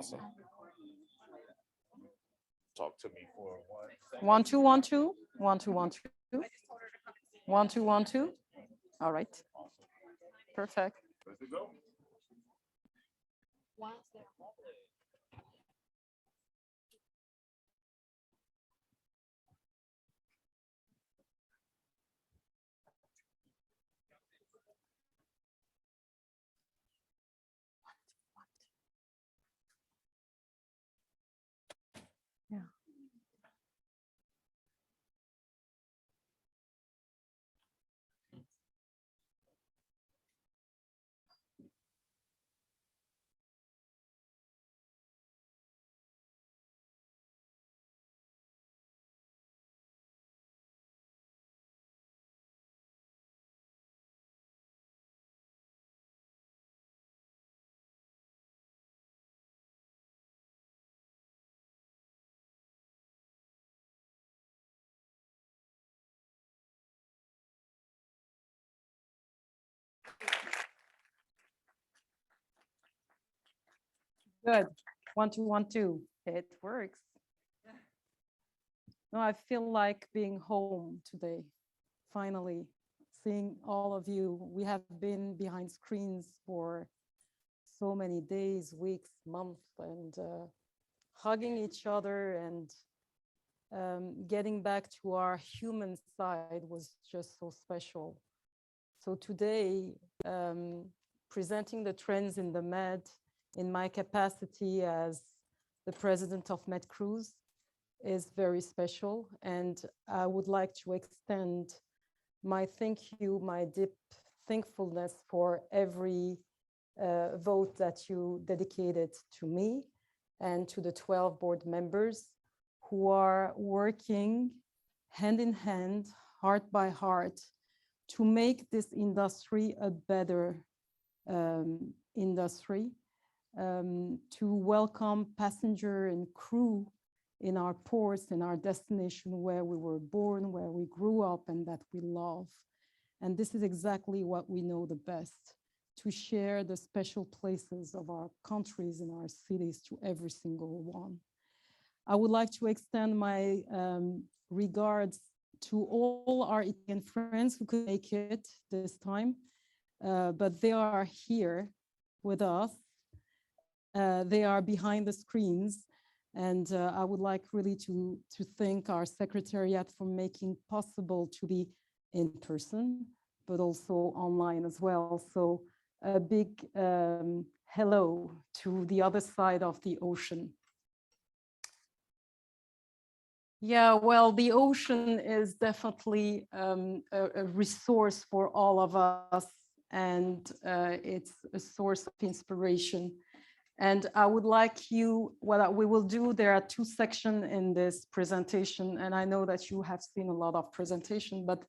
Awesome. Talk to me for 1 second. 1 2 1 2 1 2 1 2 1 2 1 2. All right. Perfect. Good to go. Yeah. Good. 1 2 1 2. It works. No, I feel like being home today. Finally, seeing all of you. We have been behind screens for so many days, weeks, months, and hugging each other and getting back to our human side was just so special. So today, presenting the trends in the Med in my capacity as the president of MedCruise is very special. And I would like to extend my thank you, my deep thankfulness for every vote that you dedicated to me and to the 12 board members who are working hand in hand, heart by heart, to make this industry a better industry, to welcome passenger and crew in our ports, in our destination where we were born, where we grew up and that we love. And this is exactly what we know the best, to share the special places of our countries and our cities to every single one. I would like to extend my regards to all our Italian friends who could make it this time, but they are here with us. They are behind the screens. And I would like really to thank our secretariat for making possible to be in person, but also online as well. So a big hello to the other side of the ocean. Yeah, well, the ocean is definitely a resource for all of us, and it's a source of inspiration. And I would like you, what we will do, there are 2 sections in this presentation, and I know that you have seen a lot of presentation, but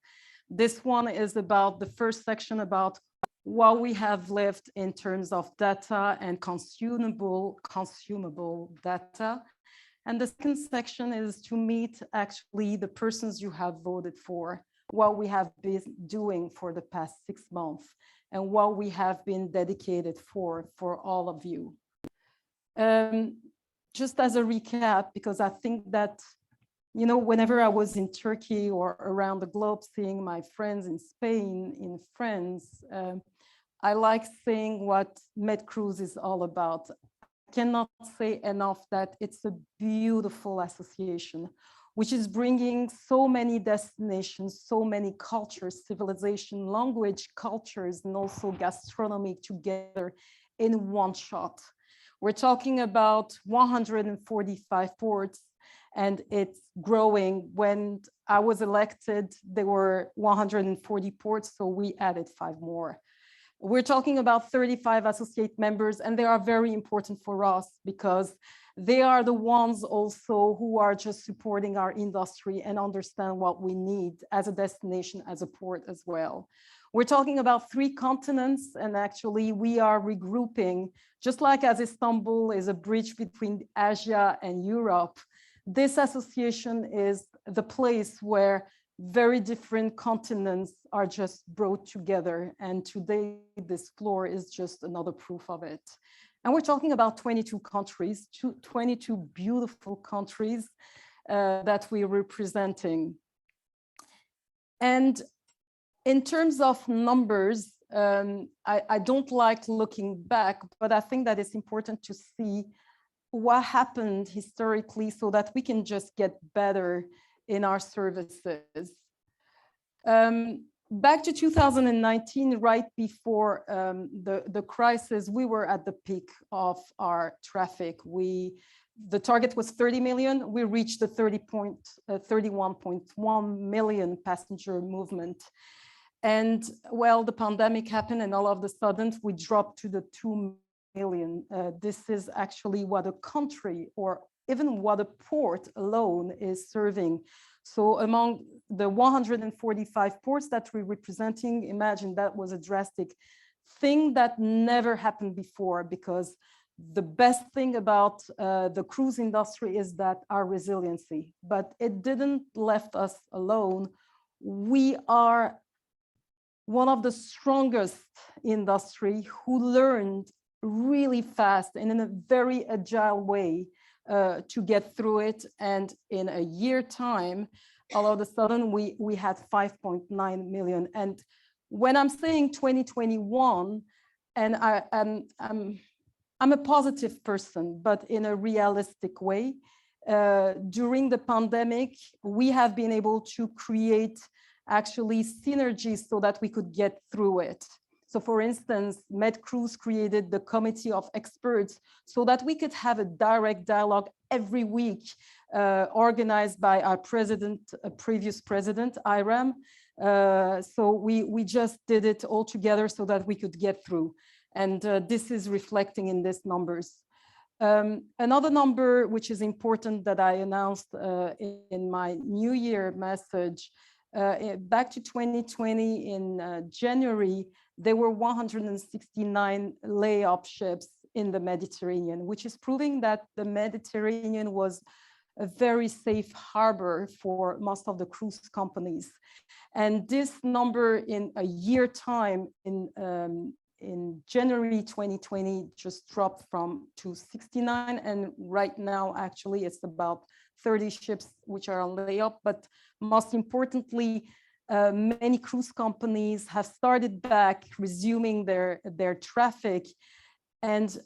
this one is about the first section about what we have lived in terms of data and consumable data. And the second section is to meet actually the persons you have voted for, what we have been doing for the past 6 months, and what we have been dedicated for all of you. Just as a recap, because I think that, you know, whenever I was in Turkey or around the globe, seeing my friends in Spain, in France, I like saying what MedCruise is all about. I cannot say enough that it's a beautiful association, which is bringing so many destinations, so many cultures, civilization, language, cultures, and also gastronomy together in one shot. We're talking about 145 ports, and it's growing. When I was elected, there were 140 ports, so we added 5 more. We're talking about 35 associate members, and they are very important for us because they are the ones also who are just supporting our industry and understand what we need as a destination, as a port as well. We're talking about 3 continents, and actually we are regrouping, just like as Istanbul is a bridge between Asia and Europe. This association is the place where very different continents are just brought together. And today, this floor is just another proof of it. And we're talking about 22 countries, 22 beautiful countries that we're representing. And in terms of numbers, I don't like looking back, but I think that it's important to see what happened historically so that we can just get better in our services. Back to 2019, right before the crisis, we were at the peak of our traffic. The target was 30 million. We reached the 31.1 million passenger movement. And well, the pandemic happened and all of a sudden we dropped to the 2 million. This is actually what a country or even what a port alone is serving. So among the 145 ports that we're representing, imagine that was a drastic thing that never happened before, because the best thing about the cruise industry is that our resiliency, but it didn't left us alone. We are one of the strongest industry who learned really fast and in a very agile way to get through it. And in a year time, all of a sudden we had 5.9 million. And when I'm saying 2021, and I'm a positive person, but in a realistic way, during the pandemic, we have been able to create actually synergies so that we could get through it. So for instance, MedCruise created the committee of experts so that we could have a direct dialogue every week, organized by our president, previous president, Iram. So we just did it all together so that we could get through. And this is reflecting in these numbers. Another number which is important that I announced in my New Year message, back to 2020 in January, there were 169 layup ships in the Mediterranean, which is proving that the Mediterranean was a very safe harbor for most of the cruise companies. And this number in a year time, in January 2020, just dropped to 69. And right now, actually, it's about 30 ships which are on layup. But most importantly, many cruise companies have started back resuming their traffic. And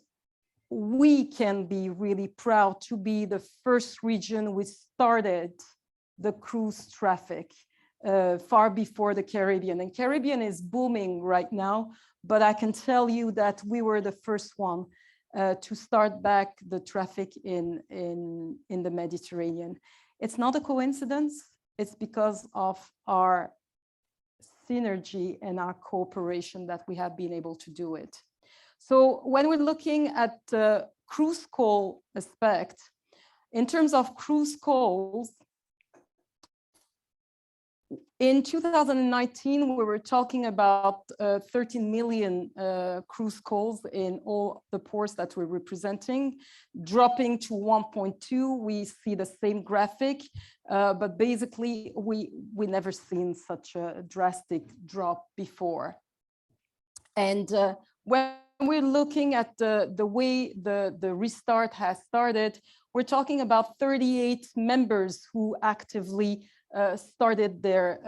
we can be really proud to be the first region which started the cruise traffic far before the Caribbean. And Caribbean is booming right now, but I can tell you that we were the first one to start back the traffic in the Mediterranean. It's not a coincidence. It's because of our synergy and our cooperation that we have been able to do it. So when we're looking at the cruise call aspect, in terms of cruise calls, in 2019, we were talking about 13 million cruise calls in all the ports that we're representing, dropping to 1.2. We see the same graphic, but basically we never seen such a drastic drop before. And when we're looking at the way the restart has started, we're talking about 38 members who actively started their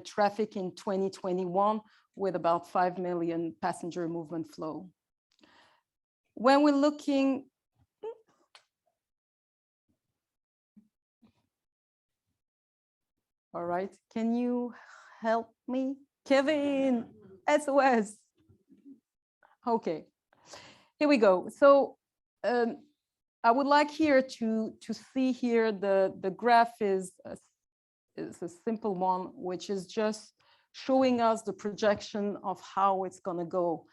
traffic in 2021 with about 5 million passenger movement flow. When we're looking, all right, can you help me? Kevin, SOS. Okay, here we go. So I would like here to see here the graph is a simple one, which is just showing us the projection of how it's going to go.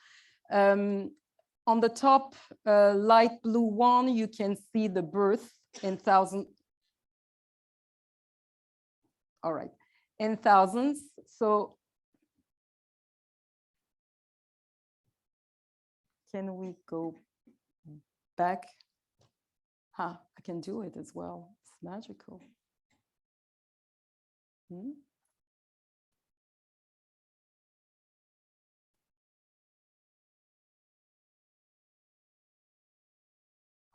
On the top light blue one, you can see the birth in thousands. All right, in thousands. So can we go back? I can do it as well. It's magical. Hmm?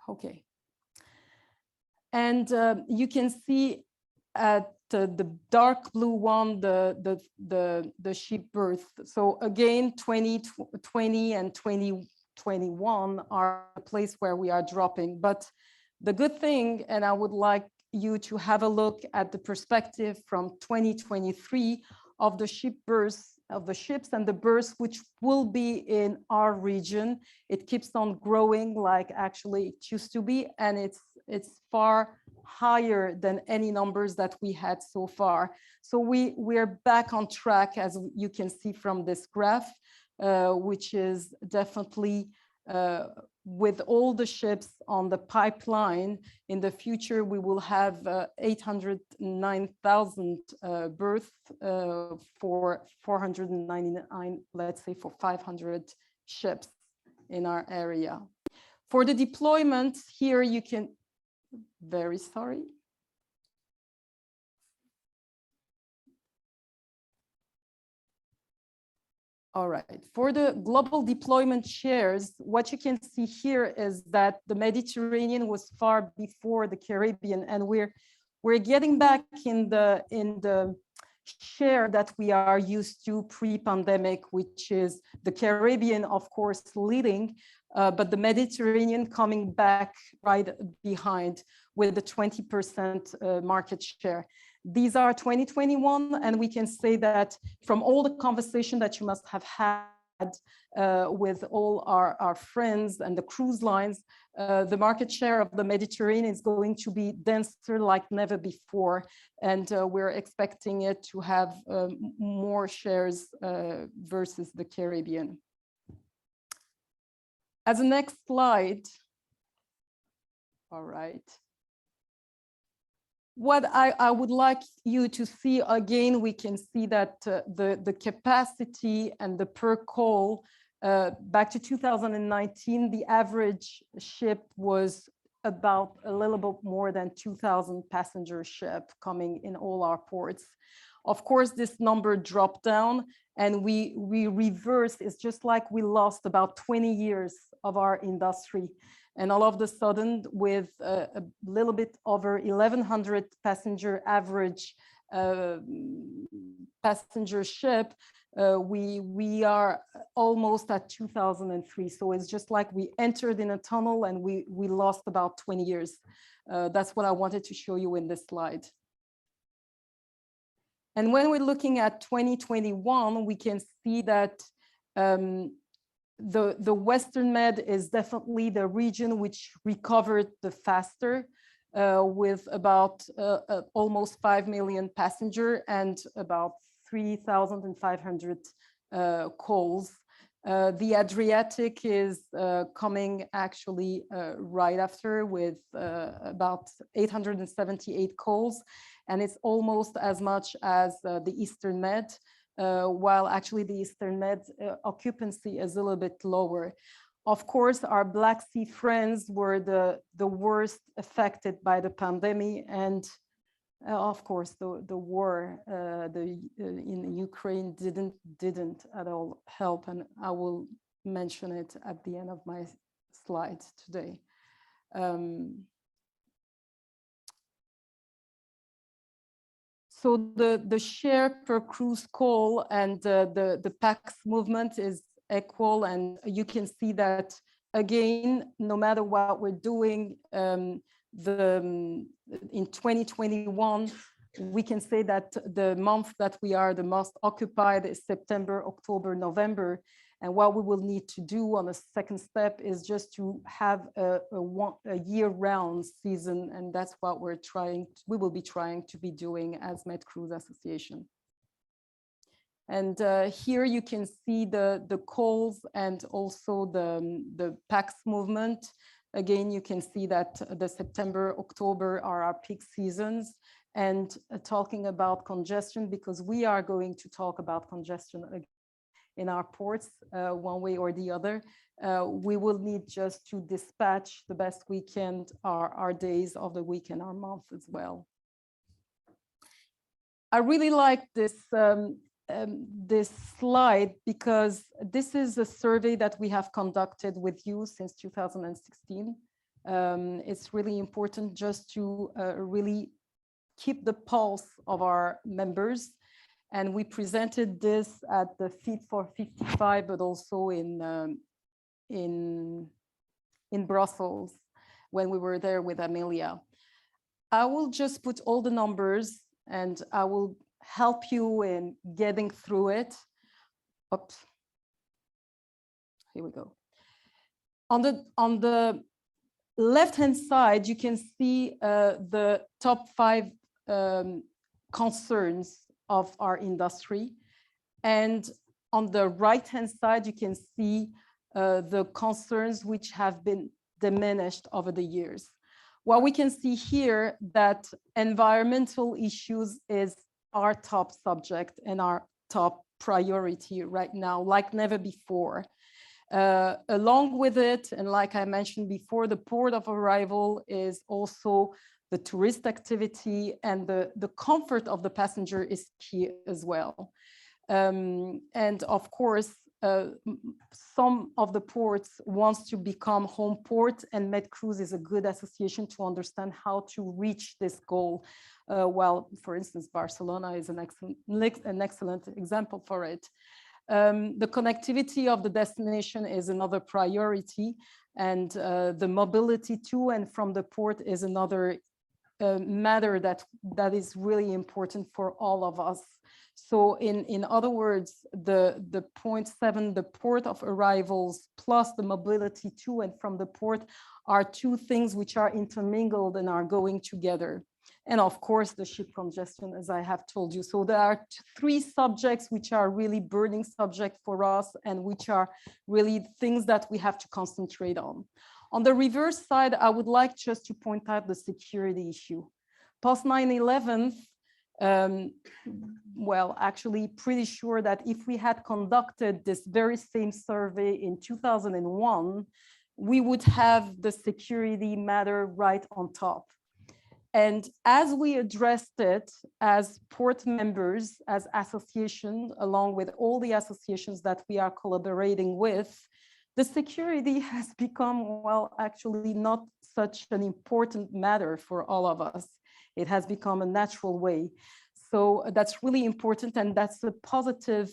Okay. And you can see at the dark blue one, the ship berth. So again, 2020 and 2021 are a place where we are dropping. But the good thing, and I would like you to have a look at the perspective from 2023 of the ship berths, of the ships and the berths which will be in our region. It keeps on growing like actually it used to be, and it's far higher than any numbers that we had so far. So we're back on track, as you can see from this graph, which is definitely with all the ships on the pipeline. In the future, we will have 809,000 berths for 499, let's say for 500 ships in our area. For the deployment here, you can, very sorry. All right, for the global deployment shares, what you can see here is that the Mediterranean was far before the Caribbean, and we're getting back in the share that we are used to pre-pandemic, which is the Caribbean, of course, leading, but the Mediterranean coming back right behind with the 20% market share. These are 2021, and we can say that from all the conversation that you must have had with all our friends and the cruise lines, the market share of the Mediterranean is going to be denser like never before. And we're expecting it to have more shares versus the Caribbean. As a next slide, all right. What I would like you to see again, we can see that the capacity and the per call back to 2019, the average ship was about a little bit more than 2,000 passenger ship coming in all our ports. Of course, this number dropped down and we reversed. It's just like we lost about 20 years of our industry. And all of a sudden, with a little bit over 1,100 passenger average passenger ship, we are almost at 2003. So it's just like we entered in a tunnel and we lost about 20 years. That's what I wanted to show you in this slide. And when we're looking at 2021, we can see that the Western Med is definitely the region which recovered the faster, with about almost 5 million passenger and about 3,500 calls. The Adriatic is coming actually right after with about 878 calls, and it's almost as much as the Eastern Med. While actually the Eastern Med occupancy is a little bit lower. Of course, our Black Sea friends were the worst affected by the pandemic, and of course the war in Ukraine didn't at all help, and I will mention it at the end of my slides today. So the share per cruise call and the PAX movement is equal, and you can see that again, no matter what we're doing, in 2021, we can say that the month that we are the most occupied is September, October, November. And what we will need to do on the second step is just to have a year-round season, and that's what we will be trying to be doing as MedCruise Association. And here you can see the calls and also the PAX movement. Again, you can see that the September, October are our peak seasons. And talking about congestion, because we are going to talk about congestion again in our ports, one way or the other, we will need just to dispatch the best we can our days of the week and our month as well. I really like this slide because this is a survey that we have conducted with you since 2016. It's really important just to really keep the pulse of our members. And we presented this at the Fit for 55, but also in Brussels when we were there with Amelia. I will just put all the numbers and I will help you in getting through it. Oops. Here we go. On the left-hand side, you can see the top 5 concerns of our industry. And on the right-hand side, you can see the concerns which have been diminished over the years. Well, we can see here that environmental issues is our top subject and our top priority right now, like never before. Along with it, and like I mentioned before, the port of arrival is also the tourist activity, and the comfort of the passenger is key as well. And of course, some of the ports wants to become home port, and MedCruise is a good association to understand how to reach this goal. Well, for instance, Barcelona is an excellent example for it. The connectivity of the destination is another priority, and the mobility to and from the port is another matter that is really important for all of us. So in other words, the point 7, the port of arrivals plus the mobility to and from the port are 2 things which are intermingled and are going together. And of course, the ship congestion, as I have told you. So there are 3 subjects which are really burning subject for us and which are really things that we have to concentrate on. On the reverse side, I would like just to point out the security issue. Post 9/11, well, actually pretty sure that if we had conducted this very same survey in 2001, we would have the security matter right on top. And as we addressed it as port members, as associations, along with all the associations that we are collaborating with, the security has become, well, actually not such an important matter for all of us. It has become a natural way. So that's really important, and that's a positive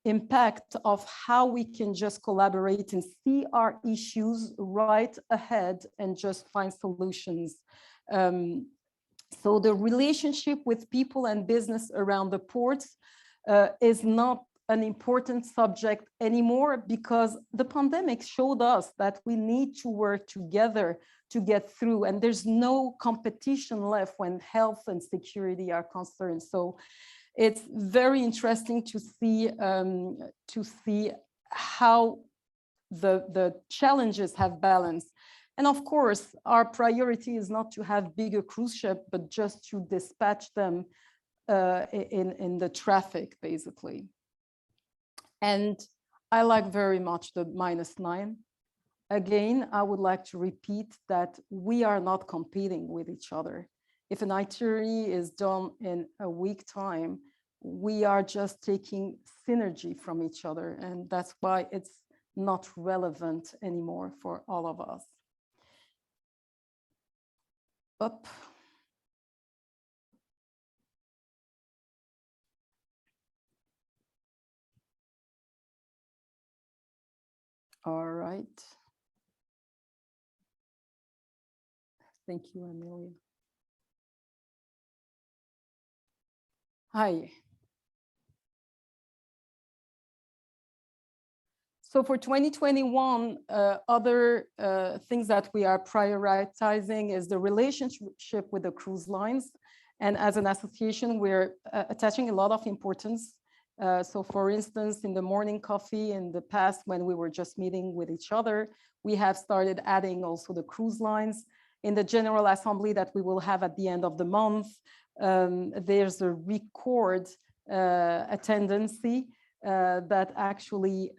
impact of how we can just collaborate and see our issues right ahead and just find solutions. So the relationship with people and business around the ports is not an important subject anymore, because the pandemic showed us that we need to work together to get through, and there's no competition left when health and security are concerned. So it's very interesting to see how the challenges have balanced. And of course, our priority is not to have bigger cruise ships, but just to dispatch them in the traffic, basically. And I like very much the -9. Again, I would like to repeat that we are not competing with each other. If an itinerary is done in a week time, we are just taking synergy from each other. And that's why it's not relevant anymore for all of us. Up. All right. Thank you, Amelia. Hi. So for 2021, other things that we are prioritizing is the relationship with the cruise lines. And as an association, we're attaching a lot of importance. So for instance, in the morning coffee in the past, when we were just meeting with each other, we have started adding also the cruise lines. In the General Assembly that we will have at the end of the month, there's a record attendance that actually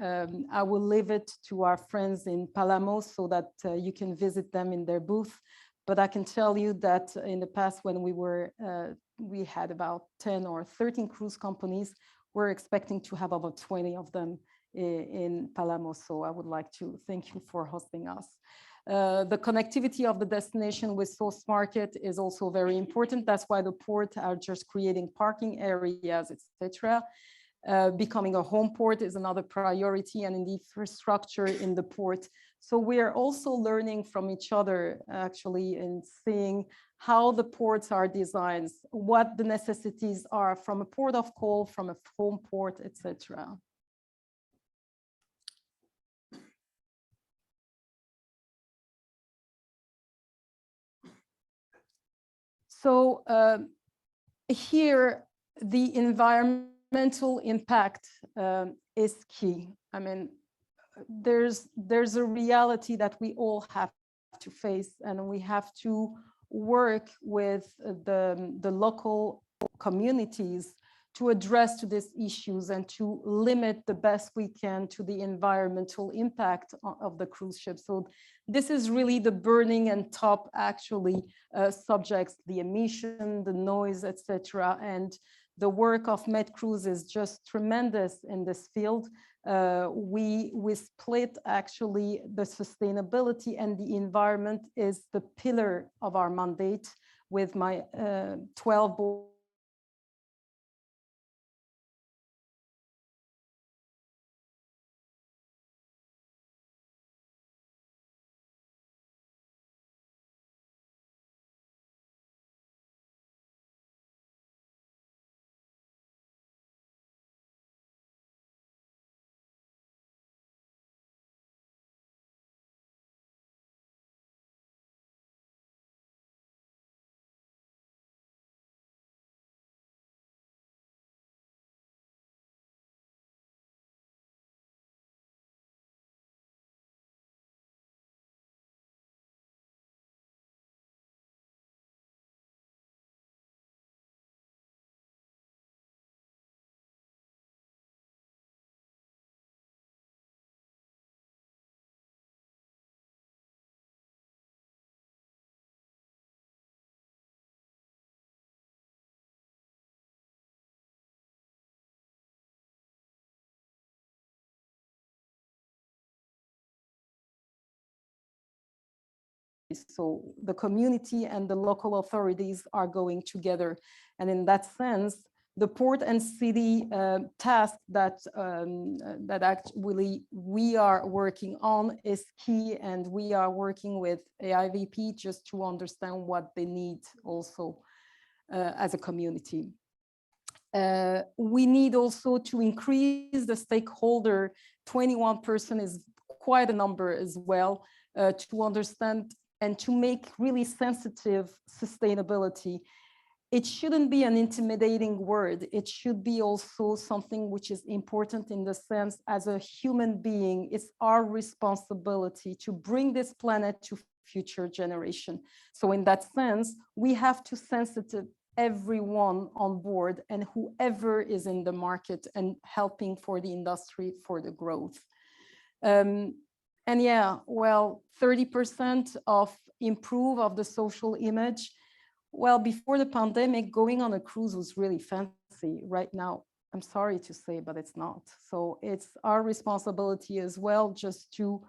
I will leave it to our friends in Palamos so that you can visit them in their booth. But I can tell you that in the past, when we were we had about 10 or 13 cruise companies. We're expecting to have about 20 of them in Palamos. So I would like to thank you for hosting us. The connectivity of the destination with source market is also very important. That's why the port are just creating parking areas, etc. Becoming a home port is another priority, and in the infrastructure in the port. So we are also learning from each other, actually, and seeing how the ports are designed, what the necessities are from a port of call, from a home port, etc. So here, the environmental impact is key. I mean, there's a reality that we all have to face, and we have to work with the local communities to address to these issues and to limit the best we can to the environmental impact of the cruise ship. So this is really the burning and top actually subjects, the emission, the noise, etc. And the work of MedCruise is just tremendous in this field. We split actually the sustainability and the environment is the pillar of our mandate with my 12 board. So the community and the local authorities are going together. And in that sense, the port and city task that actually we are working on is key. And we are working with AIVP just to understand what they need also as a community. We need also to increase the stakeholder. 21% is quite a number as well, to understand and to make really sensitive sustainability. It shouldn't be an intimidating word. It should be also something which is important in the sense, as a human being, it's our responsibility to bring this planet to future generation. So in that sense, we have to sensitive everyone on board and whoever is in the market and helping for the industry for the growth. And yeah, well, 30% of improve of the social image. Well, before the pandemic, going on a cruise was really fancy. Right now, I'm sorry to say, but it's not. So it's our responsibility as well, just to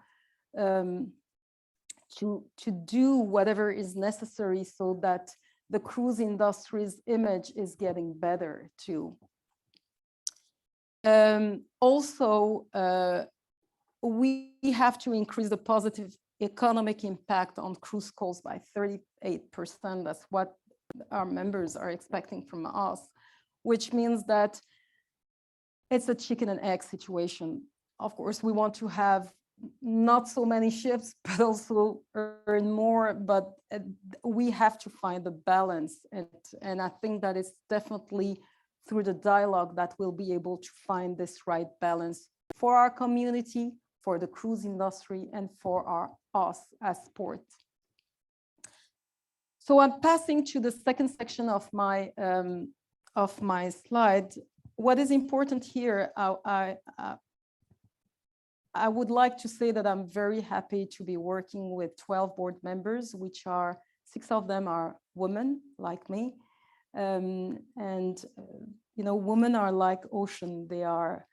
do whatever is necessary so that the cruise industry's image is getting better too. Also, we have to increase the positive economic impact on cruise calls by 38%. That's what our members are expecting from us, which means that it's a chicken and egg situation. Of course, we want to have not so many ships, but also earn more, but we have to find the balance. And I think that it's definitely through the dialogue that we'll be able to find this right balance for our community, for the cruise industry, and for us as port. So I'm passing to the second section of my slide. What is important here, I would like to say that I'm very happy to be working with 12 board members, which are 6 of them are women like me. You know, women are like ocean. They are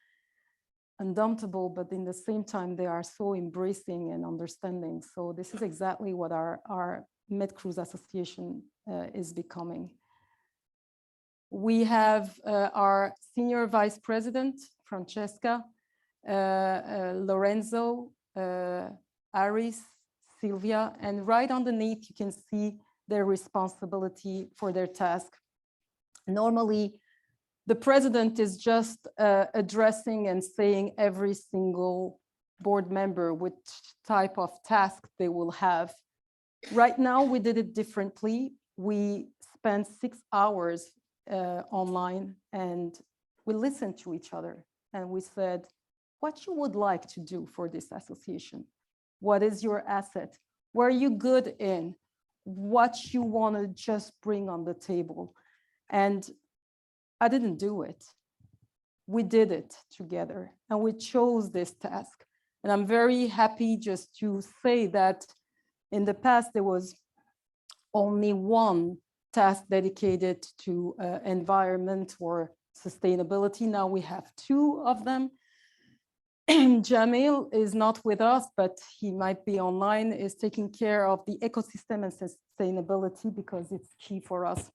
indomitable, but in the same time, they are so embracing and understanding. So this is exactly what our MedCruise Association is becoming. We have our Senior Vice President, Francesca, Lorenzo, Aris, Sylvia, and right underneath, you can see their responsibility for their task. Normally, the president is just addressing and saying every single board member which type of task they will have. Right now, we did it differently. We spent 6 hours online and we listened to each other and we said, what you would like to do for this association? What is your asset? Where are you good in? What you want to just bring on the table? And I didn't do it. We did it together and we chose this task. And I'm very happy just to say that in the past, there was only one task dedicated to environment or sustainability. Now we have 2 of them. Jamil is not with us, but he might be online, is taking care of the ecosystem and sustainability because it's key for us.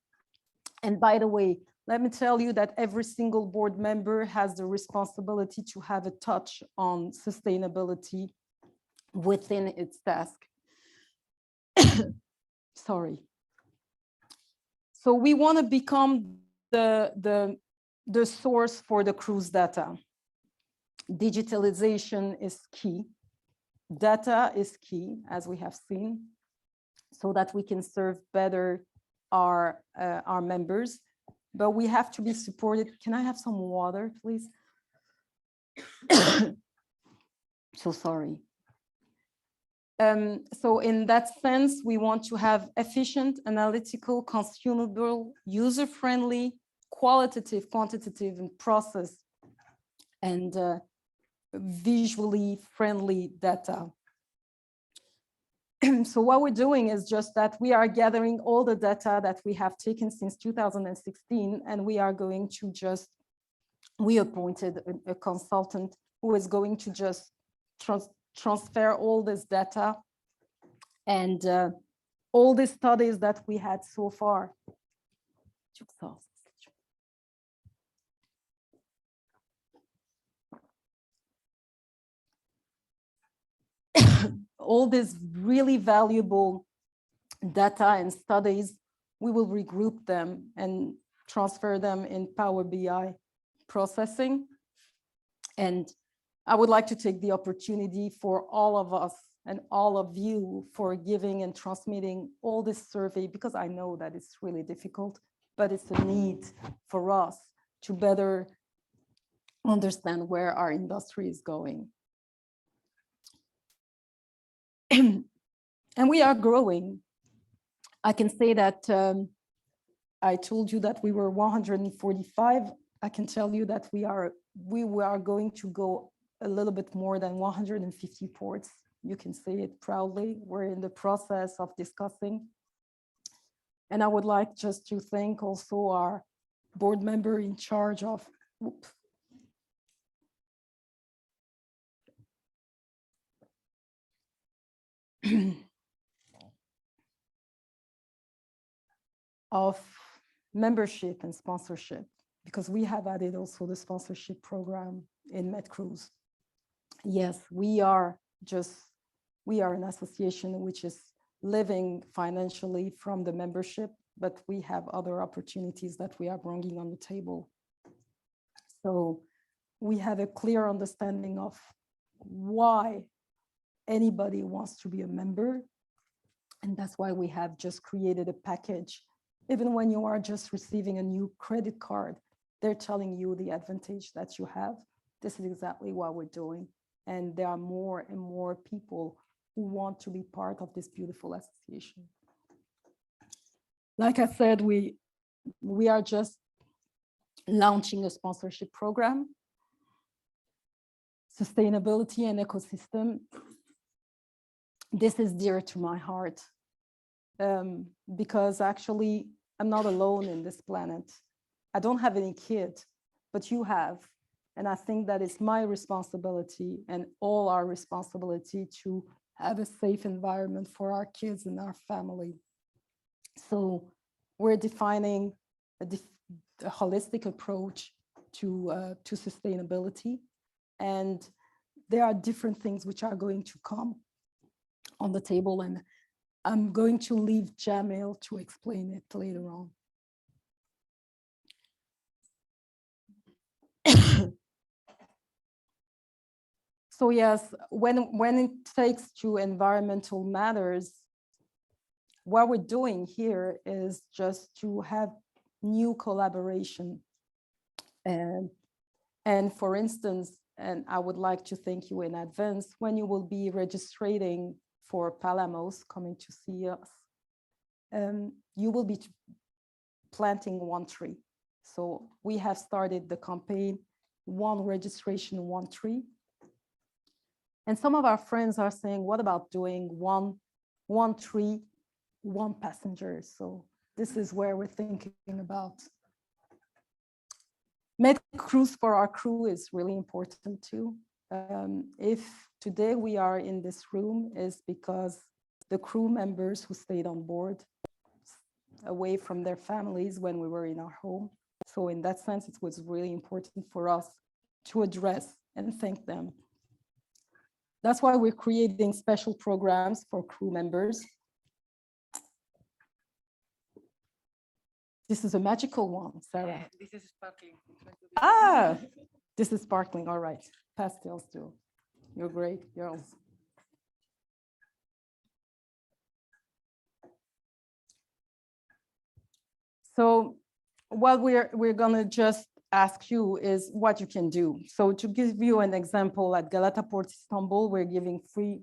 And by the way, let me tell you that every single board member has the responsibility to have a touch on sustainability within its task. Sorry. So we want to become the source for the cruise data. Digitalization is key. Data is key, as we have seen, so that we can serve better our members. But we have to be supported. Can I have some water, please? So sorry. So in that sense, we want to have efficient, analytical, consumable, user-friendly, qualitative, quantitative, and process, and visually friendly data. So what we're doing is just that we are gathering all the data that we have taken since 2016, and we are going to just, we appointed a consultant who is going to just transfer all this data and all the studies that we had so far. All this really valuable data and studies, we will regroup them and transfer them in Power BI processing. And I would like to take the opportunity for all of us and all of you for giving and transmitting all this survey, because I know that it's really difficult, but it's a need for us to better understand where our industry is going. And we are growing. I can say that I told you that we were 145. I can tell you that we are going to go a little bit more than 150 ports. You can say it proudly. We're in the process of discussing. And I would like just to thank also our board member in charge of, of membership and sponsorship, because we have added also the sponsorship program in MedCruise. Yes, we are an association which is living financially from the membership, but we have other opportunities that we are bringing on the table. So we have a clear understanding of why anybody wants to be a member. And that's why we have just created a package. Even when you are just receiving a new credit card, they're telling you the advantage that you have. This is exactly what we're doing. And there are more and more people who want to be part of this beautiful association. Like I said, we are just launching a sponsorship program. Sustainability and ecosystem. This is dear to my heart because actually I'm not alone in this planet. I don't have any kid, but you have. And I think that it's my responsibility and all our responsibility to have a safe environment for our kids and our family. So we're defining a holistic approach to sustainability. And there are different things which are going to come on the table. And I'm going to leave Jamil to explain it later on. So yes, when it takes to environmental matters, what we're doing here is just to have new collaboration. And for instance, and I would like to thank you in advance, when you will be registering for Palamos, coming to see us, you will be planting 1 tree. So we have started the campaign, 1 registration, 1 tree. And some of our friends are saying, what about doing one tree, 1 passenger? So this is where we're thinking about. MedCruise for our crew is really important too. If today we are in this room is because the crew members who stayed on board away from their families when we were in our home. So in that sense, it was really important for us to address and thank them. That's why we're creating special programs for crew members. This is a magical one, Sarah. This is sparkling. Ah, this is sparkling. All right. Pastels too. You're great, girls. So what we're gonna just ask you is what you can do. So to give you an example, at Galata Port Istanbul, we're giving free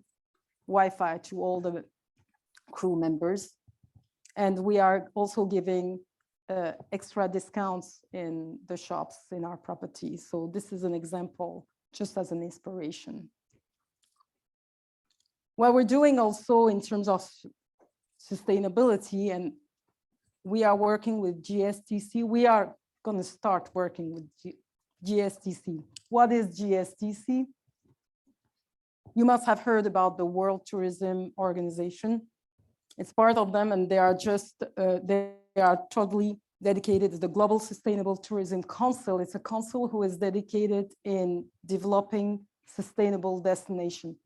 Wi-Fi to all the crew members. And we are also giving extra discounts in the shops in our property. So this is an example, just as an inspiration. What we're doing also in terms of sustainability, and we are working with GSTC. We are going to start working with GSTC. What is GSTC? You must have heard about the World Tourism Organization. It's part of them, and they are just, they are totally dedicated to the Global Sustainable Tourism Council. It's a council who is dedicated in developing sustainable destination.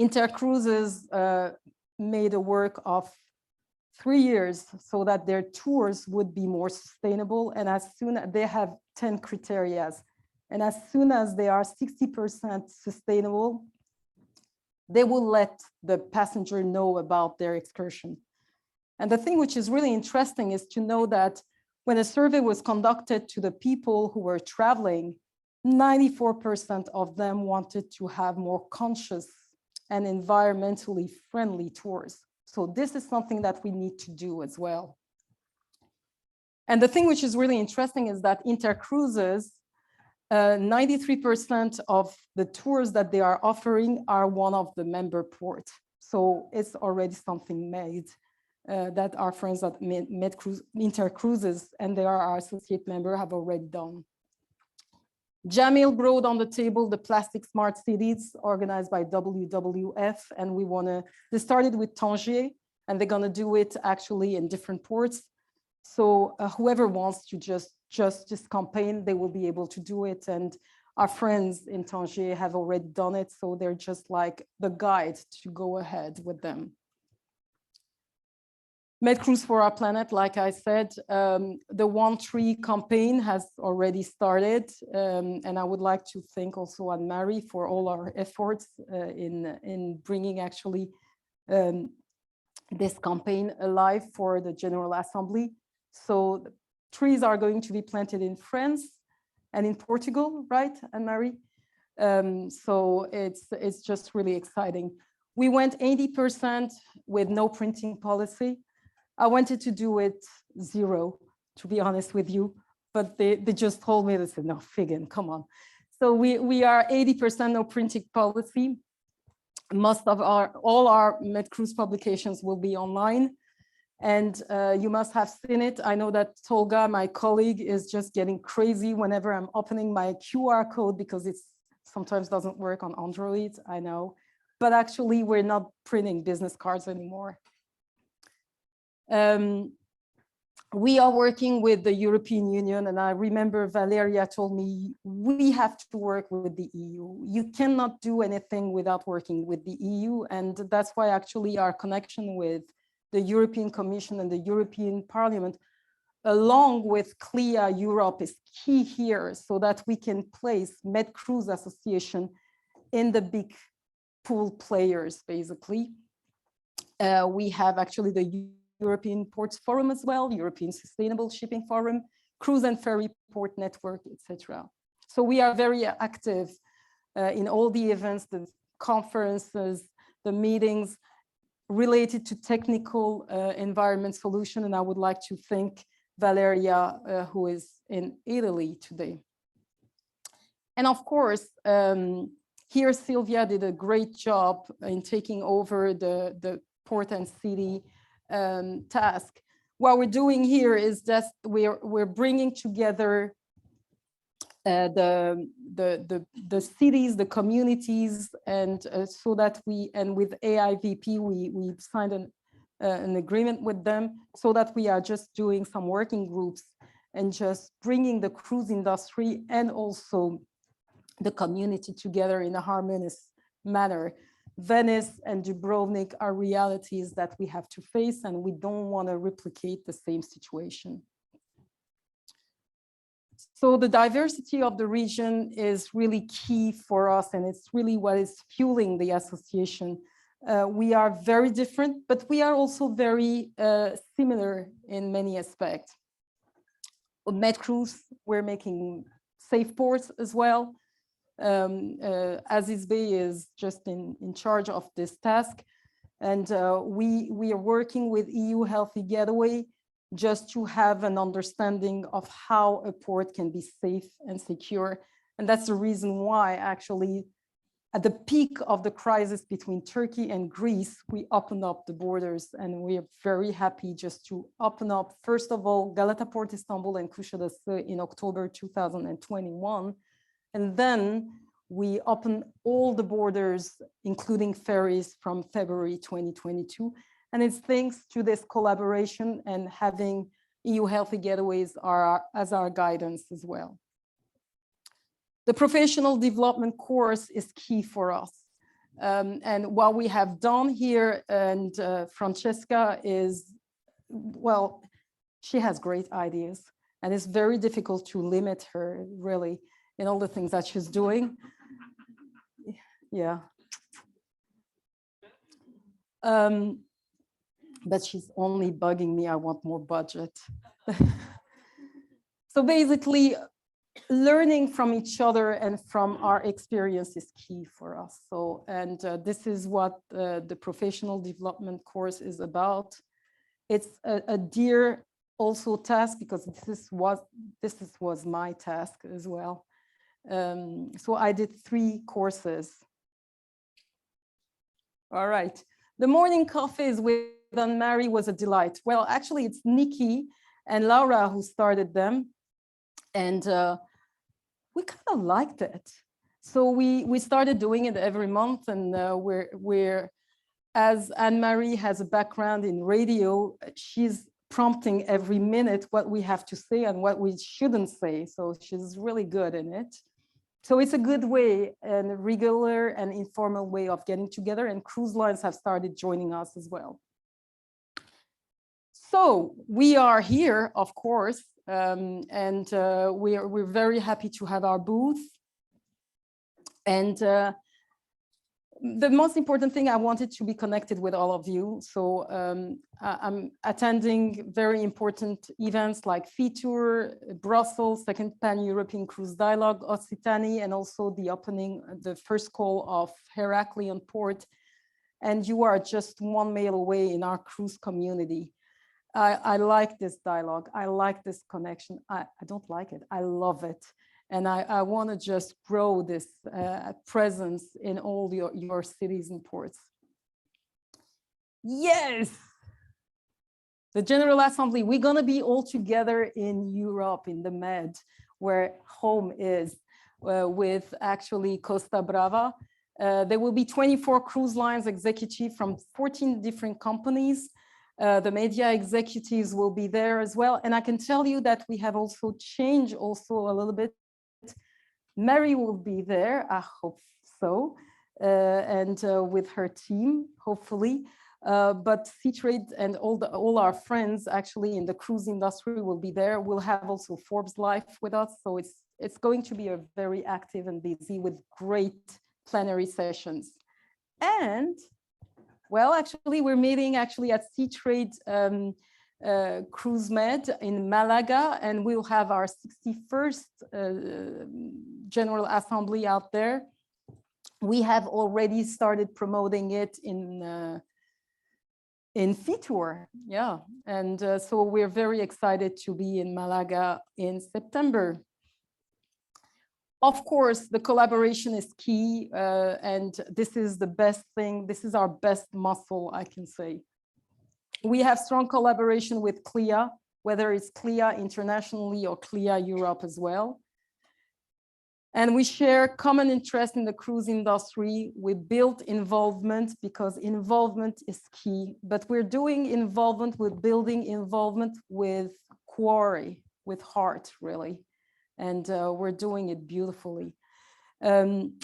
Intercruises made a work of 3 years so that their tours would be more sustainable. And as soon as they have 10 criteria, and as soon as they are 60% sustainable, they will let the passenger know about their excursion. And the thing which is really interesting is to know that when a survey was conducted to the people who were traveling, 94% of them wanted to have more conscious and environmentally friendly tours. So this is something that we need to do as well. And the thing which is really interesting is that Intercruises, 93% of the tours that they are offering are one of the member ports. So it's already something made that our friends at Intercruises, and they are our associate member, have already done. Jamil brought on the table the Plastic Smart Cities organized by WWF, and they started with Tangier, and they're gonna do it actually in different ports. So whoever wants to just campaign, they will be able to do it. And our friends in Tangier have already done it, so they're just like the guide to go ahead with them. MedCruise for Our Planet, like I said, the 1 Tree campaign has already started. And I would like to thank also Anne-Marie for all our efforts in bringing actually this campaign alive for the General Assembly. So trees are going to be planted in France and in Portugal, right, Anne-Marie? So it's just really exciting. We went 80% with no printing policy. I wanted to do it 0, to be honest with you, but they just told me, they said, no, Figan, come on. So we are 80% no printing policy. All our MedCruise publications will be online. And you must have seen it. I know that Tolga, my colleague, is just getting crazy whenever I'm opening my QR code because it sometimes doesn't work on Android, I know. But actually, we're not printing business cards anymore. We are working with the European Union, and I remember Valeria told me, we have to work with the EU. You cannot do anything without working with the EU, and that's why actually our connection with the European Commission and the European Parliament, along with CLIA Europe, is key here so that we can place MedCruise Association in the big pool players, basically. We have actually the European Ports Forum as well, European Sustainable Shipping Forum, Cruise and Ferry Port Network, etc. So we are very active in all the events, the conferences, the meetings related to technical environment solution. And I would like to thank Valeria, who is in Italy today. And of course, here Sylvia did a great job in taking over the port and city task. What we're doing here is just we're bringing together the cities, the communities, and so that and with AIVP we signed an agreement with them so that we are just doing some working groups and just bringing the cruise industry and also the community together in a harmonious manner. Venice and Dubrovnik are realities that we have to face, and we don't want to replicate the same situation. So the diversity of the region is really key for us, and it's really what is fueling the association. We are very different, but we are also very similar in many aspects. MedCruise, we're making safe ports as well. Aziz Bey is just in charge of this task. And we are working with EU Healthy Getaway just to have an understanding of how a port can be safe and secure. And that's the reason why actually at the peak of the crisis between Turkey and Greece, we opened up the borders, and we are very happy just to open up, first of all, Galata Port Istanbul and Kuşadası in October 2021. And then we opened all the borders, including ferries, from February 2022. And it's thanks to this collaboration and having EU Healthy Getaways as our guidance as well. The professional development course is key for us. And what we have done here, and Francesca is, well, she has great ideas, and it's very difficult to limit her, really, in all the things that she's doing. Yeah. But she's only bugging me, I want more budget. So basically, learning from each other and from our experience is key for us. So, and this is what the professional development course is about. It's a dear also task, because this was my task as well. So I did 3 courses. All right. The morning coffees with Anne-Marie was a delight. Well, actually, it's Nikki and Laura who started them. And we kind of liked it. So we started doing it every month, and we're as Anne-Marie has a background in radio, she's prompting every minute what we have to say and what we shouldn't say. So she's really good in it. So it's a good way, and a regular and informal way of getting together, and cruise lines have started joining us as well. So we are here, of course, and we're very happy to have our booth. And the most important thing, I wanted to be connected with all of you. So I'm attending very important events like FITUR, Brussels, Second Pan-European Cruise Dialogue, Occitanie, and also the opening, the first call of Heraklion Port. And you are just one mail away in our cruise community. I like this dialogue. I like this connection. I don't like it. I love it. And I want to just grow this presence in all your cities and ports. Yes. the General Assembly, we're going to be all together in Europe, in the Med, where home is, with actually Costa Brava. There will be 24 cruise lines executives from 14 different companies. The media executives will be there as well. And I can tell you that we have also changed also a little bit. Mary will be there, I hope so, and with her team, hopefully. But Seatrade and all our friends actually in the cruise industry will be there. We'll have also Forbes Life with us. So it's going to be a very active and busy with great plenary sessions. And well, actually, we're meeting actually at Seatrade Cruise Med in Malaga, and we'll have our 61st General Assembly out there. We have already started promoting it in Fitur, yeah. And so we're very excited to be in Malaga in September. Of course, the collaboration is key, and this is the best thing. This is our best muscle, I can say. We have strong collaboration with CLIA, whether it's CLIA internationally or CLIA Europe as well. And we share common interest in the cruise industry. We build involvement because involvement is key, but we're doing involvement, we're building involvement with quarry, with heart, really. And we're doing it beautifully.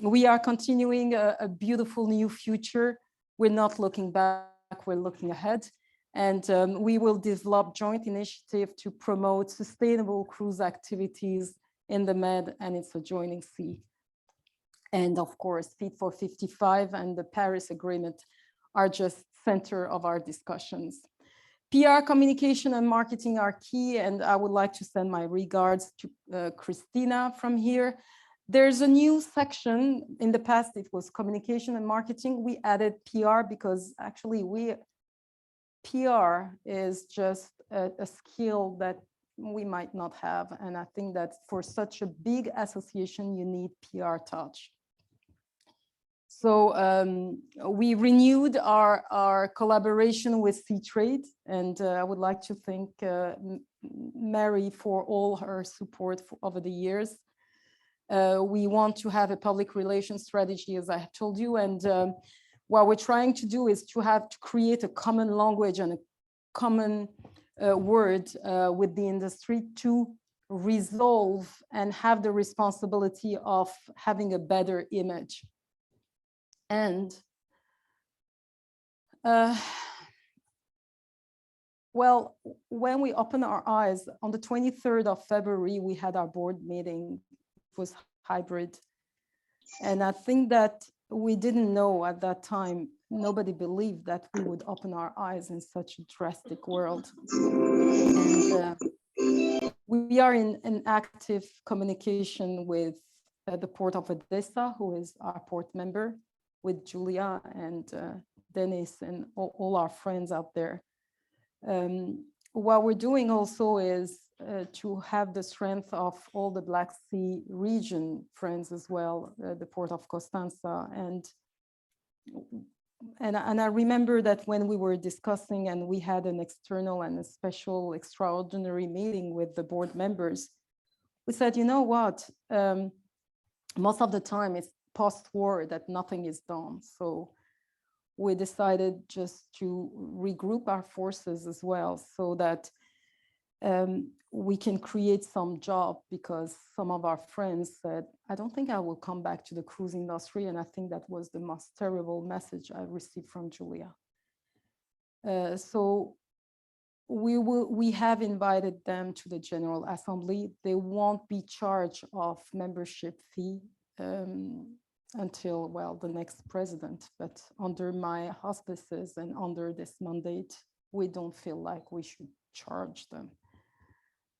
We are continuing a beautiful new future. We're not looking back, we're looking ahead. And we will develop joint initiative to promote sustainable cruise activities in the Med and its adjoining sea. And of course, Fit for 55 and the Paris Agreement are just center of our discussions. PR, communication, and marketing are key, and I would like to send my regards to Christina from here. There's a new section. In the past, it was communication and marketing. We added PR because actually PR is just a skill that we might not have. And I think that for such a big association, you need PR touch. So we renewed our collaboration with Seatrade, and I would like to thank Mary for all her support over the years. We want to have a public relations strategy, as I told you, and what we're trying to do is to create a common language and a common word with the industry to resolve and have the responsibility of having a better image. And well, when we open our eyes, on the 23rd of February, we had our board meeting. It was hybrid. And I think that we didn't know at that time, nobody believed that we would open our eyes in such a drastic world. And we are in an active communication with the Port of Odessa, who is our port member, with Julia and Dennis and all our friends out there. What we're doing also is to have the strength of all the Black Sea region friends as well, the Port of Constanța. And I remember that when we were discussing and we had an external and a special extraordinary meeting with the board members, we said, you know what, most of the time it's post-war that nothing is done. So we decided just to regroup our forces as well so that we can create some job, because some of our friends said, I don't think I will come back to the cruise industry. And I think that was the most terrible message I received from Julia. So we have invited them to the General Assembly. They won't be charged of membership fee until, well, the next president. But under my auspices and under this mandate, we don't feel like we should charge them.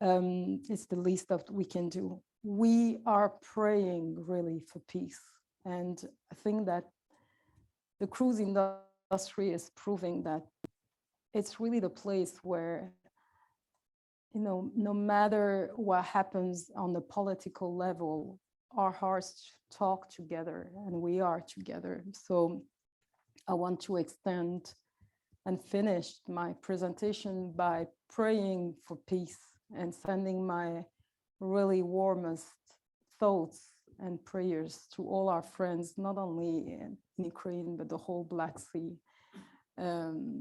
It's the least that we can do. We are praying really for peace. And I think that the cruise industry is proving that it's really the place where, you know, no matter what happens on the political level, our hearts talk together and we are together. So I want to extend and finished my presentation by praying for peace and sending my really warmest thoughts and prayers to all our friends, not only in Ukraine, but the whole Black Sea.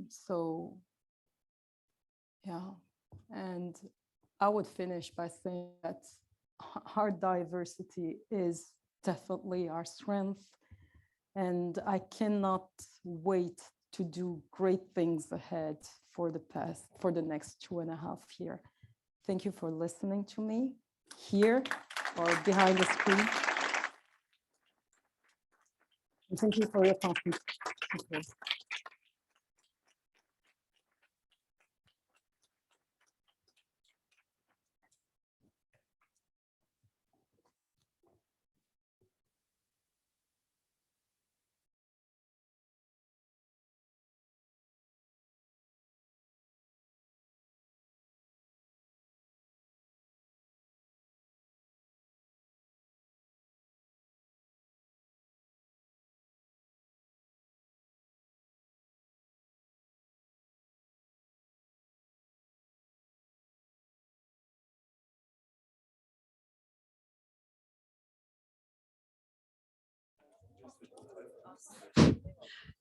So, yeah, and I would finish by saying that our diversity is definitely our strength, and I cannot wait to do great things ahead for the next 2.5 years. Thank you for listening to me here or behind the screen. And thank you for your confidence.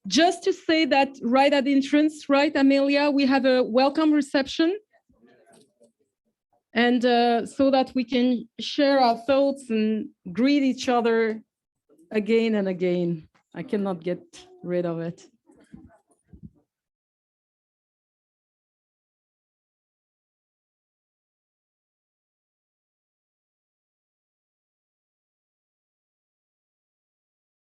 Just to say that right at the entrance, right, Amelia, we have a welcome reception. And so that we can share our thoughts and greet each other again and again. I cannot get rid of it.